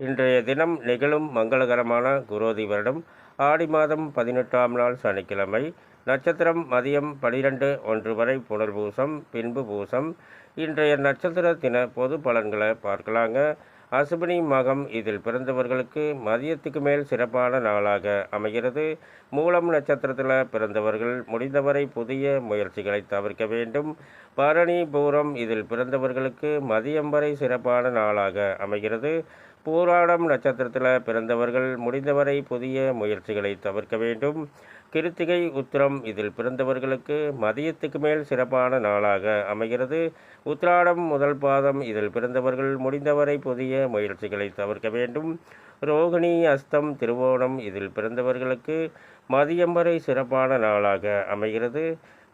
இன்றைய தினம் நிகழும் மங்களகரமான குரோதி வருடம் ஆடி மாதம் 18ஆம் நாள் சனிக்கிழமை. நட்சத்திரம் மதியம் 12:01 வரை புனர்பூசம், பின்பு பூசம். இன்றைய நட்சத்திர தின பொது பலன்களை பார்க்கலாங்க. அசுபினி மகம் இதில் பிறந்தவர்களுக்கு மதியத்துக்கு மேல் சிறப்பான நாளாக அமைகிறது. மூலம் நட்சத்திரத்தில் பிறந்தவர்கள் முடிந்தவரை புதிய முயற்சிகளை தவிர்க்க வேண்டும். பரணி பூரம் இதில் பிறந்தவர்களுக்கு மதியம் வரை சிறப்பான நாளாக அமைகிறது. பூராடம் நட்சத்திரத்தில் பிறந்தவர்கள் முடிந்தவரை புதிய முயற்சிகளை தவிர்க்க வேண்டும். கிருத்திகை உத்திரம் இதில் பிறந்தவர்களுக்கு மதியத்துக்கு மேல் சிறப்பான நாளாக அமைகிறது. உத்திராடம் முதல் பாதம் இதில் பிறந்தவர்கள் முடிந்தவரை புதிய முயற்சிகளை தவிர்க்க வேண்டும். ரோகிணி அஸ்தம் திருவோணம் இதில் பிறந்தவர்களுக்கு மதியம் வரை சிறப்பான நாளாக அமைகிறது.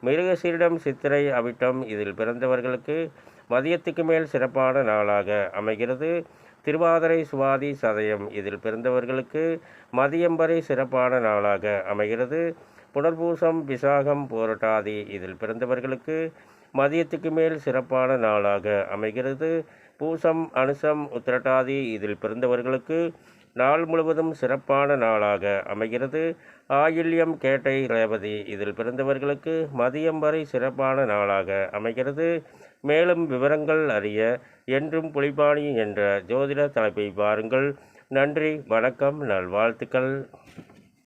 மிருகசீரிடம் சித்திரை அவிட்டம் இதில் பிறந்தவர்களுக்கு மதியத்துக்கு மேல் சிறப்பான நாளாக அமைகிறது. திருவாதிரை சுவாதி சதயம் இதில் பிறந்தவர்களுக்கு மதியம் வரை சிறப்பான நாளாக அமைகிறது. புனர்பூசம் விசாகம் போரட்டாதி இதில் பிறந்தவர்களுக்கு மதியத்துக்கு மேல் சிறப்பான நாளாக அமைகிறது. பூசம் அனுசம் உத்திரட்டாதி இதில் பிறந்தவர்களுக்கு நாள் முழுவதும் சிறப்பான நாளாக அமைகிறது. ஆயில்யம் கேட்டை ரேவதி இதில் பிறந்தவர்களுக்கு மதியம் வரை சிறப்பான நாளாக அமைகிறது. மேலும் விவரங்கள் அறிய என்றும் புலிபாணி என்ற ஜோதிட தலைப்பை பாருங்கள். நன்றி, வணக்கம், நல்வாழ்த்துக்கள்.